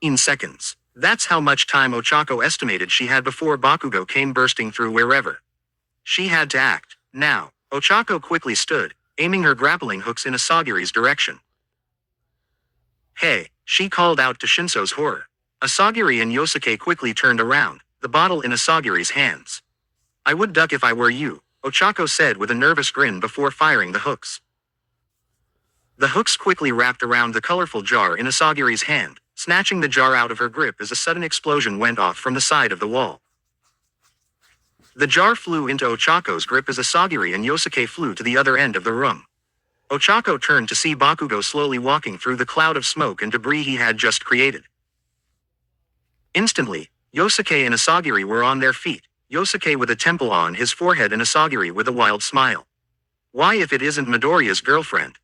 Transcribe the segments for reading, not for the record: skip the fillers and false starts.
15 seconds. That's how much time Ochako estimated she had before Bakugo came bursting through wherever. She had to act. Now, Ochako quickly stood, aiming her grappling hooks in Asagiri's direction. "Hey," she called out to Shinso's horror. Asagiri and Yosuke quickly turned around, the bottle in Asagiri's hands. "I would duck if I were you," Ochako said with a nervous grin before firing the hooks. The hooks quickly wrapped around the colorful jar in Asagiri's hand, snatching the jar out of her grip as a sudden explosion went off from the side of the wall. The jar flew into Ochako's grip as Asagiri and Yosuke flew to the other end of the room. Ochako turned to see Bakugo slowly walking through the cloud of smoke and debris he had just created. Instantly, Yosuke and Asagiri were on their feet, Yosuke with a temple on his forehead and Asagiri with a wild smile. "Why if it isn't Midoriya's girlfriend?"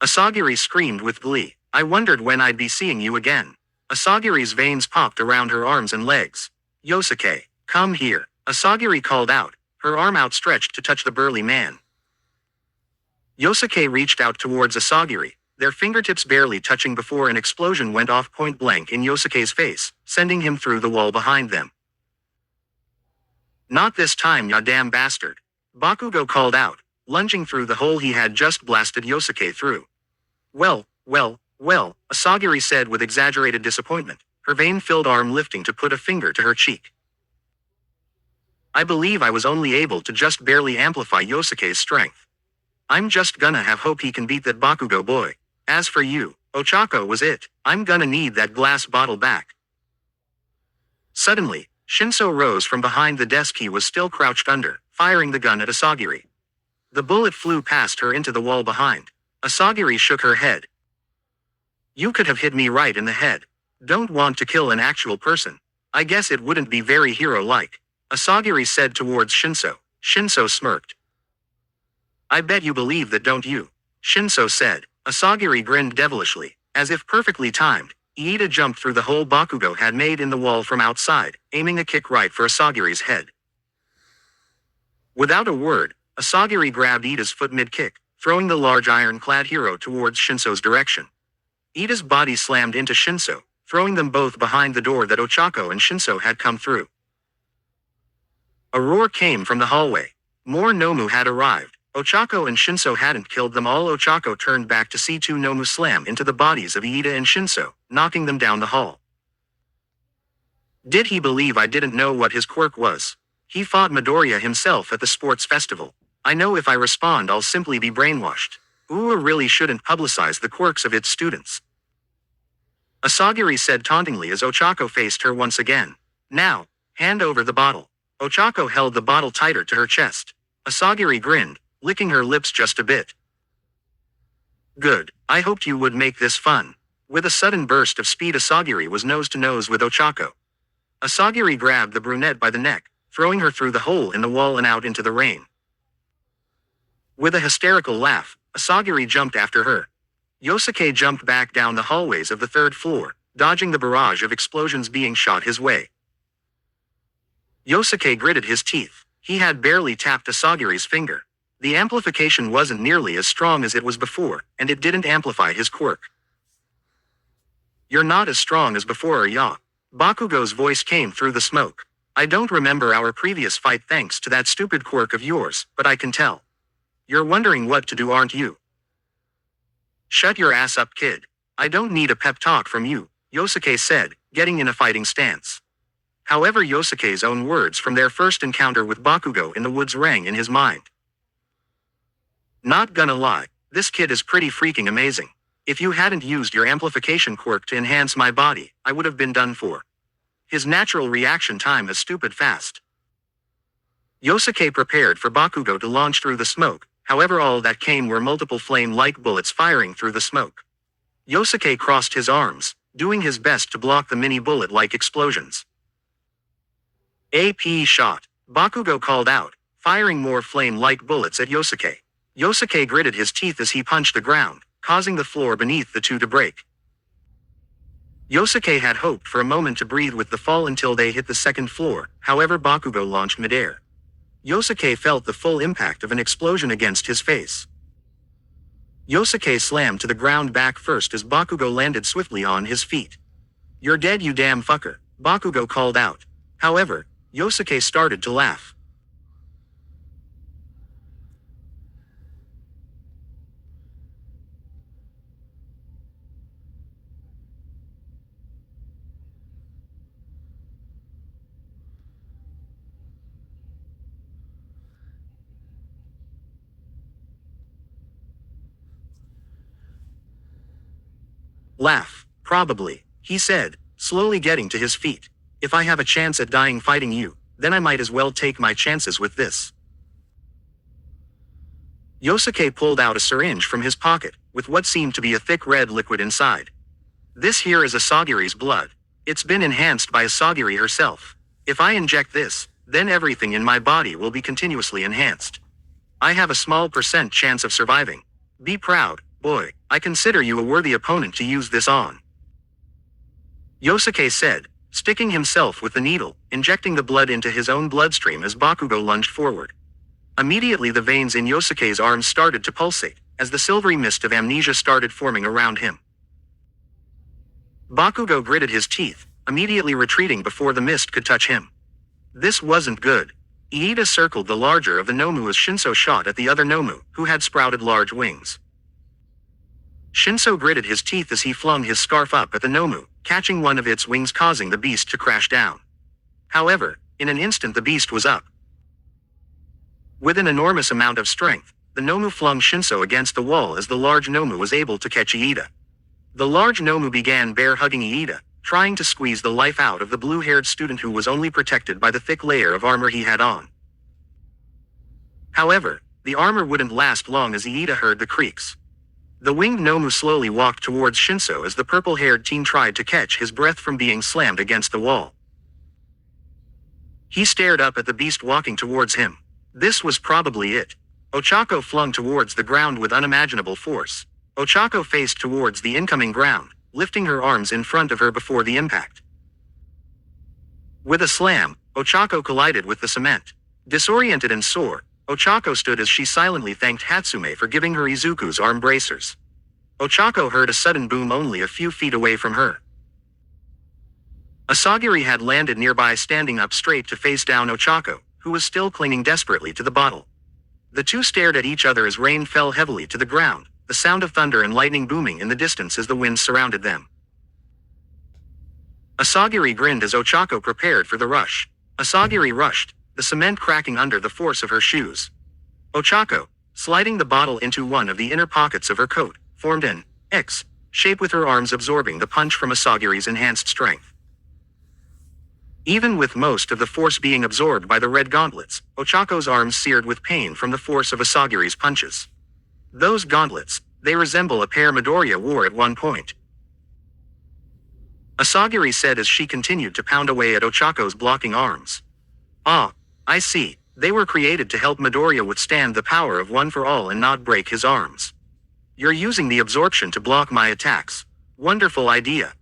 Asagiri screamed with glee. "I wondered when I'd be seeing you again." Asagiri's veins popped around her arms and legs. "Yosuke, come here," Asagiri called out, her arm outstretched to touch the burly man. Yosuke reached out towards Asagiri, their fingertips barely touching before an explosion went off point blank in Yosuke's face, sending him through the wall behind them. "Not this time, ya damn bastard," Bakugo called out, lunging through the hole he had just blasted Yosuke through. Well, Asagiri said with exaggerated disappointment, her vein-filled arm lifting to put a finger to her cheek. "I believe I was only able to just barely amplify Yosuke's strength. I'm just gonna have hope he can beat that Bakugo boy. As for you, Ochako was it. I'm gonna need that glass bottle back." Suddenly, Shinso rose from behind the desk he was still crouched under, firing the gun at Asagiri. The bullet flew past her into the wall behind. Asagiri shook her head. "You could have hit me right in the head. Don't want to kill an actual person. I guess it wouldn't be very hero-like," Asagiri said towards Shinso. Shinso smirked. "I bet you believe that, don't you?" Shinso said. Asagiri grinned devilishly, as if perfectly timed. Iida jumped through the hole Bakugo had made in the wall from outside, aiming a kick right for Asagiri's head. Without a word, Asagiri grabbed Iida's foot mid-kick, throwing the large iron-clad hero towards Shinso's direction. Iida's body slammed into Shinso, throwing them both behind the door that Ochako and Shinso had come through. A roar came from the hallway. More Nomu had arrived. Ochako and Shinso hadn't killed them all. Ochako turned back to see two Nomu slam into the bodies of Iida and Shinso, knocking them down the hall. Did he believe I didn't know what his quirk was? He fought Midoriya himself at the sports festival. I know if I respond I'll simply be brainwashed. UA really shouldn't publicize the quirks of its students. Asagiri said tauntingly as Ochako faced her once again. "Now, hand over the bottle." Ochako held the bottle tighter to her chest. Asagiri grinned, licking her lips just a bit. "Good, I hoped you would make this fun." With a sudden burst of speed, Asagiri was nose to nose with Ochako. Asagiri grabbed the brunette by the neck, throwing her through the hole in the wall and out into the rain. With a hysterical laugh, Asagiri jumped after her. Yosuke jumped back down the hallways of the third floor, dodging the barrage of explosions being shot his way. Yosuke gritted his teeth. He had barely tapped Asagiri's finger. The amplification wasn't nearly as strong as it was before, and it didn't amplify his quirk. "You're not as strong as before, are ya?" Bakugo's voice came through the smoke. "I don't remember our previous fight thanks to that stupid quirk of yours, but I can tell. You're wondering what to do, aren't you?" "Shut your ass up, kid. I don't need a pep talk from you," Yosuke said, getting in a fighting stance. However, Yosuke's own words from their first encounter with Bakugo in the woods rang in his mind. "Not gonna lie, this kid is pretty freaking amazing. If you hadn't used your amplification quirk to enhance my body, I would have been done for. His natural reaction time is stupid fast." Yosuke prepared for Bakugo to launch through the smoke, however all that came were multiple flame-like bullets firing through the smoke. Yosuke crossed his arms, doing his best to block the mini bullet-like explosions. "AP shot," Bakugo called out, firing more flame-like bullets at Yosuke. Yosuke gritted his teeth as he punched the ground, causing the floor beneath the two to break. Yosuke had hoped for a moment to breathe with the fall until they hit the second floor, however Bakugo launched midair. Yosuke felt the full impact of an explosion against his face. Yosuke slammed to the ground back first as Bakugo landed swiftly on his feet. "You're dead, you damn fucker," Bakugo called out. However, Yosuke started to laugh. "Laugh, probably," he said, slowly getting to his feet. "If I have a chance at dying fighting you, then I might as well take my chances with this." Yosuke pulled out a syringe from his pocket, with what seemed to be a thick red liquid inside. "This here is Asagiri's blood. It's been enhanced by Asagiri herself. If I inject this, then everything in my body will be continuously enhanced. I have a small % chance of surviving. Be proud, boy, I consider you a worthy opponent to use this on," Yosuke said, sticking himself with the needle, injecting the blood into his own bloodstream as Bakugo lunged forward. Immediately the veins in Yosuke's arms started to pulsate, as the silvery mist of amnesia started forming around him. Bakugo gritted his teeth, immediately retreating before the mist could touch him. This wasn't good. Iida circled the larger of the Nomu as Shinso shot at the other Nomu, who had sprouted large wings. Shinso gritted his teeth as he flung his scarf up at the Nomu, catching one of its wings causing the beast to crash down. However, in an instant the beast was up. With an enormous amount of strength, the Nomu flung Shinso against the wall as the large Nomu was able to catch Iida. The large Nomu began bear-hugging Iida, trying to squeeze the life out of the blue-haired student who was only protected by the thick layer of armor he had on. However, the armor wouldn't last long as Iida heard the creaks. The winged Nomu slowly walked towards Shinso as the purple-haired teen tried to catch his breath from being slammed against the wall. He stared up at the beast walking towards him. This was probably it. Ochako flung towards the ground with unimaginable force. Ochako faced towards the incoming ground, lifting her arms in front of her before the impact. With a slam, Ochako collided with the cement. Disoriented and sore, Ochako stood as she silently thanked Hatsume for giving her Izuku's arm bracers. Ochako heard a sudden boom only a few feet away from her. Asagiri had landed nearby, standing up straight to face down Ochako, who was still clinging desperately to the bottle. The two stared at each other as rain fell heavily to the ground, the sound of thunder and lightning booming in the distance as the wind surrounded them. Asagiri grinned as Ochako prepared for the rush. Asagiri rushed, the cement cracking under the force of her shoes. Ochako, sliding the bottle into one of the inner pockets of her coat, formed an X shape with her arms absorbing the punch from Asagiri's enhanced strength. Even with most of the force being absorbed by the red gauntlets, Ochako's arms seared with pain from the force of Asagiri's punches. Those gauntlets, they resemble a pair Midoriya wore at one point, Asagiri said as she continued to pound away at Ochako's blocking arms. "Ah, I see, they were created to help Midoriya withstand the power of One for All and not break his arms. You're using the absorption to block my attacks. Wonderful idea."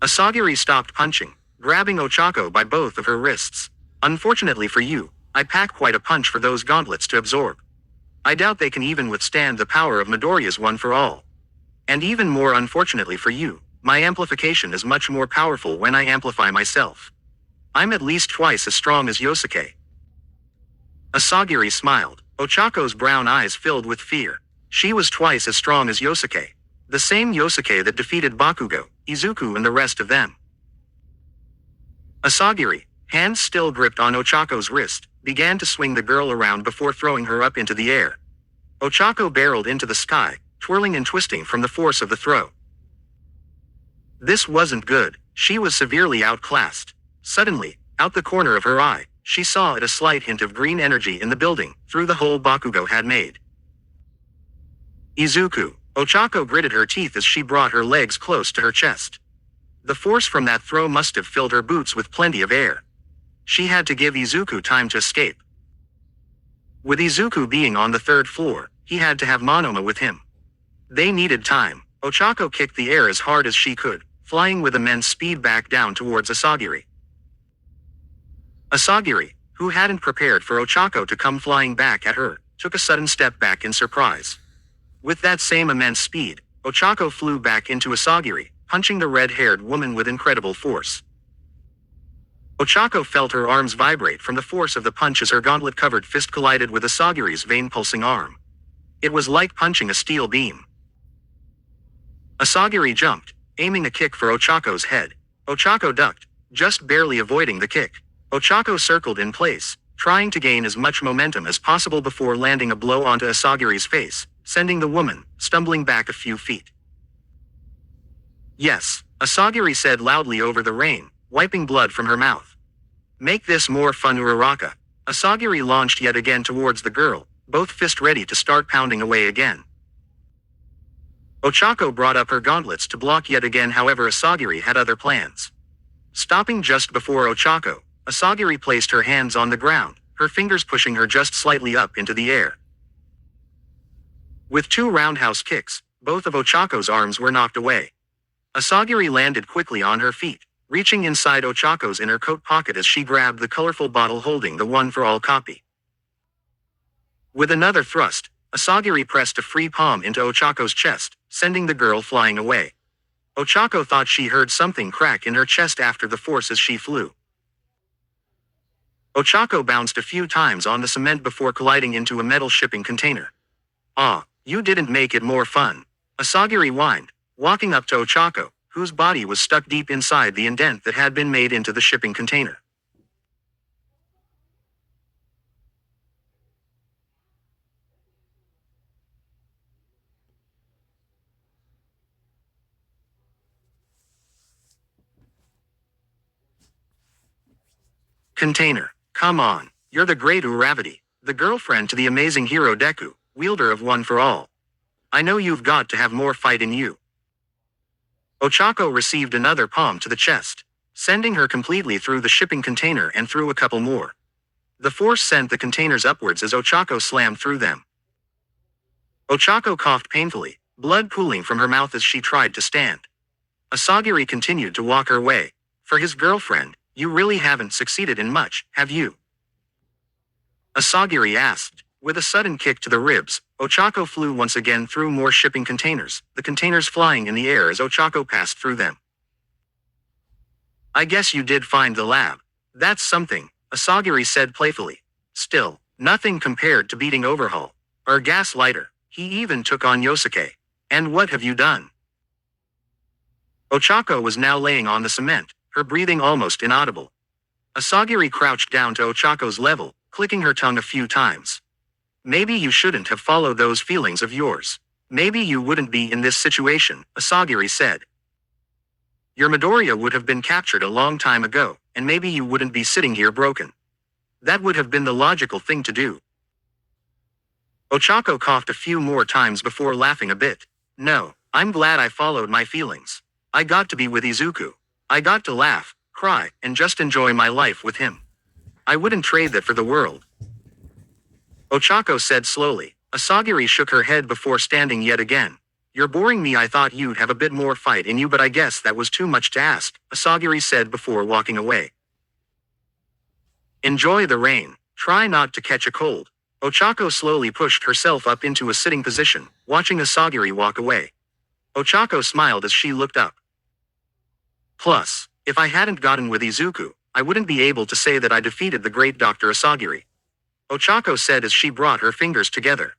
Asagiri stopped punching, grabbing Ochako by both of her wrists. "Unfortunately for you, I pack quite a punch for those gauntlets to absorb. I doubt they can even withstand the power of Midoriya's One for All. And even more unfortunately for you, my amplification is much more powerful when I amplify myself. I'm at least twice as strong as Yosuke." Asagiri smiled. Ochako's brown eyes filled with fear. She was twice as strong as Yosuke. The same Yosuke that defeated Bakugo, Izuku and the rest of them. Asagiri, hands still gripped on Ochako's wrist, began to swing the girl around before throwing her up into the air. Ochako barreled into the sky, twirling and twisting from the force of the throw. This wasn't good. She was severely outclassed. Suddenly, out the corner of her eye, she saw a slight hint of green energy in the building, through the hole Bakugo had made. "Izuku." Ochako gritted her teeth as she brought her legs close to her chest. The force from that throw must have filled her boots with plenty of air. She had to give Izuku time to escape. With Izuku being on the third floor, he had to have Monoma with him. They needed time. Ochako kicked the air as hard as she could, flying with immense speed back down towards Asagiri. Asagiri, who hadn't prepared for Ochako to come flying back at her, took a sudden step back in surprise. With that same immense speed, Ochako flew back into Asagiri, punching the red-haired woman with incredible force. Ochako felt her arms vibrate from the force of the punch as her gauntlet-covered fist collided with Asagiri's vein-pulsing arm. It was like punching a steel beam. Asagiri jumped, aiming a kick for Ochako's head. Ochako ducked, just barely avoiding the kick. Ochako circled in place, trying to gain as much momentum as possible before landing a blow onto Asagiri's face, sending the woman stumbling back a few feet. Yes, Asagiri said loudly over the rain, wiping blood from her mouth. Make this more fun, Uraraka. Asagiri launched yet again towards the girl, both fists ready to start pounding away again. Ochako brought up her gauntlets to block yet again, however Asagiri had other plans. Stopping just before Ochako, Asagiri placed her hands on the ground, her fingers pushing her just slightly up into the air. With two roundhouse kicks, both of Ochako's arms were knocked away. Asagiri landed quickly on her feet, reaching inside Ochako's inner coat pocket as she grabbed the colorful bottle holding the one-for-all copy. With another thrust, Asagiri pressed a free palm into Ochako's chest, sending the girl flying away. Ochako thought she heard something crack in her chest after the force as she flew. Ochako bounced a few times on the cement before colliding into a metal shipping container. "Ah, you didn't make it more fun," Asagiri whined, walking up to Ochako, whose body was stuck deep inside the indent that had been made into the shipping container. Container, come on, you're the great Uravati, the girlfriend to the amazing hero Deku, wielder of one for all. I know you've got to have more fight in you. Ochako received another palm to the chest, sending her completely through the shipping container and through a couple more. The force sent the containers upwards as Ochako slammed through them. Ochako coughed painfully, blood pooling from her mouth as she tried to stand. Asagiri continued to walk her way. For his girlfriend, you really haven't succeeded in much, have you? Asagiri asked. With a sudden kick to the ribs, Ochako flew once again through more shipping containers, the containers flying in the air as Ochako passed through them. I guess you did find the lab. That's something, Asagiri said playfully. Still, nothing compared to beating Overhaul, or Gaslighter. He even took on Yosuke. And what have you done? Ochako was now laying on the cement, her breathing almost inaudible. Asagiri crouched down to Ochako's level, clicking her tongue a few times. Maybe you shouldn't have followed those feelings of yours. Maybe you wouldn't be in this situation, Asagiri said. Your Midoriya would have been captured a long time ago, and maybe you wouldn't be sitting here broken. That would have been the logical thing to do. Ochako coughed a few more times before laughing a bit. No, I'm glad I followed my feelings. I got to be with Izuku. I got to laugh, cry, and just enjoy my life with him. I wouldn't trade that for the world. Ochako said slowly. Asagiri shook her head before standing yet again. You're boring me. I thought you'd have a bit more fight in you, but I guess that was too much to ask, Asagiri said before walking away. Enjoy the rain. Try not to catch a cold. Ochako slowly pushed herself up into a sitting position, watching Asagiri walk away. Ochako smiled as she looked up. Plus, if I hadn't gotten with Izuku, I wouldn't be able to say that I defeated the great Dr. Asagiri. Ochako said as she brought her fingers together.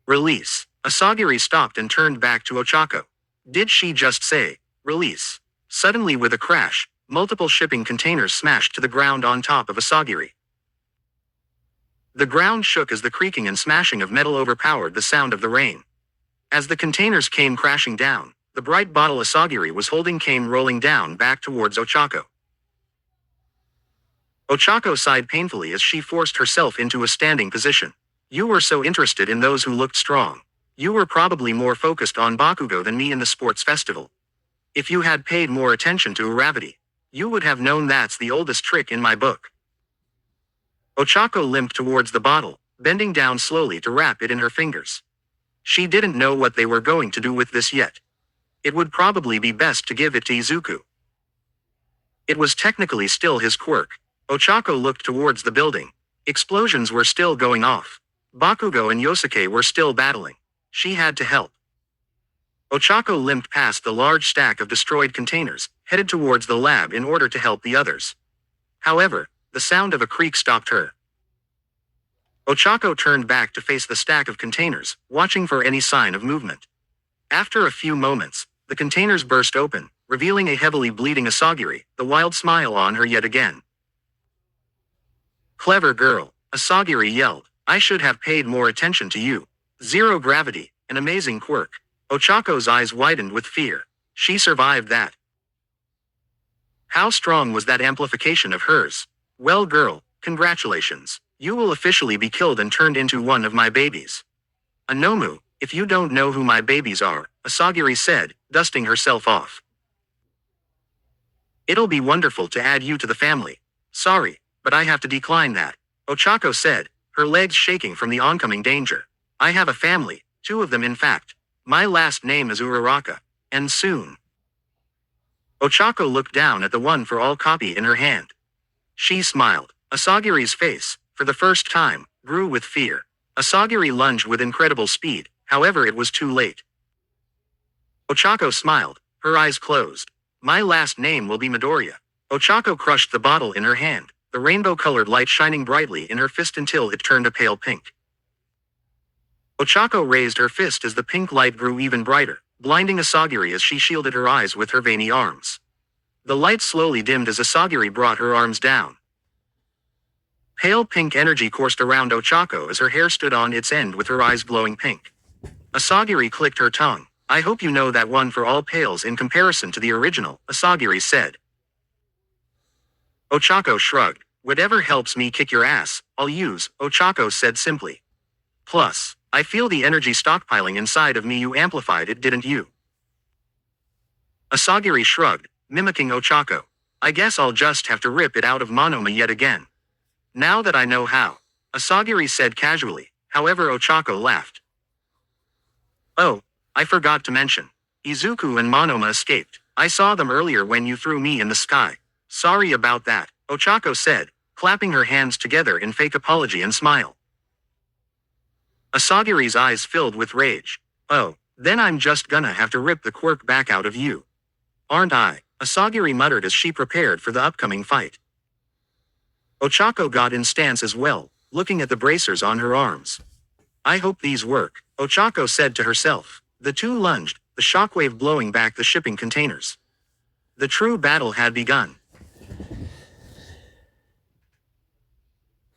Release. Asagiri stopped and turned back to Ochako. Did she just say, release? Suddenly with a crash, multiple shipping containers smashed to the ground on top of Asagiri. The ground shook as the creaking and smashing of metal overpowered the sound of the rain. As the containers came crashing down, the bright bottle Asagiri was holding came rolling down back towards Ochako. Ochako sighed painfully as she forced herself into a standing position. You were so interested in those who looked strong. You were probably more focused on Bakugo than me in the sports festival. If you had paid more attention to Uravati, you would have known that's the oldest trick in my book. Ochako limped towards the bottle, bending down slowly to wrap it in her fingers. She didn't know what they were going to do with this yet. It would probably be best to give it to Izuku. It was technically still his quirk. Ochako looked towards the building. Explosions were still going off. Bakugo and Yosuke were still battling. She had to help. Ochako limped past the large stack of destroyed containers, headed towards the lab in order to help the others. However, the sound of a creak stopped her. Ochako turned back to face the stack of containers, watching for any sign of movement. After a few moments, the containers burst open, revealing a heavily bleeding Asagiri, the wild smile on her yet again. Clever girl, Asagiri yelled. I should have paid more attention to you. Zero gravity, an amazing quirk. Ochako's eyes widened with fear. She survived that. How strong was that amplification of hers? Well, girl, congratulations. You will officially be killed and turned into one of my babies. Anomu, if you don't know who my babies are, Asagiri said, dusting herself off. It'll be wonderful to add you to the family. Sorry, but I have to decline that, Ochako said, her legs shaking from the oncoming danger. I have a family, 2 of them in fact. My last name is Uraraka, and soon. Ochako looked down at the one-for-all copy in her hand. She smiled. Asagiri's face, for the first time, grew with fear. Asagiri lunged with incredible speed, however it was too late. Ochako smiled, her eyes closed. My last name will be Midoriya. Ochako crushed the bottle in her hand, the rainbow-colored light shining brightly in her fist until it turned a pale pink. Ochako raised her fist as the pink light grew even brighter, blinding Asagiri as she shielded her eyes with her veiny arms. The light slowly dimmed as Asagiri brought her arms down. Pale pink energy coursed around Ochako as her hair stood on its end with her eyes glowing pink. Asagiri clicked her tongue. I hope you know that one for all pales in comparison to the original, Asagiri said. Ochako shrugged. Whatever helps me kick your ass, I'll use, Ochako said simply. Plus, I feel the energy stockpiling inside of me. You amplified it, didn't you? Asagiri shrugged, mimicking Ochako. I guess I'll just have to rip it out of Monoma yet again. Now that I know how, Asagiri said casually, however Ochako laughed. Oh, I forgot to mention. Izuku and Monoma escaped. I saw them earlier when you threw me in the sky. Sorry about that, Ochako said, clapping her hands together in fake apology and smile. Asagiri's eyes filled with rage. Oh, then I'm just gonna have to rip the quirk back out of you. Aren't I? Asagiri muttered as she prepared for the upcoming fight. Ochako got in stance as well, looking at the bracers on her arms. I hope these work, Ochako said to herself. The 2 lunged, the shockwave blowing back the shipping containers. The true battle had begun.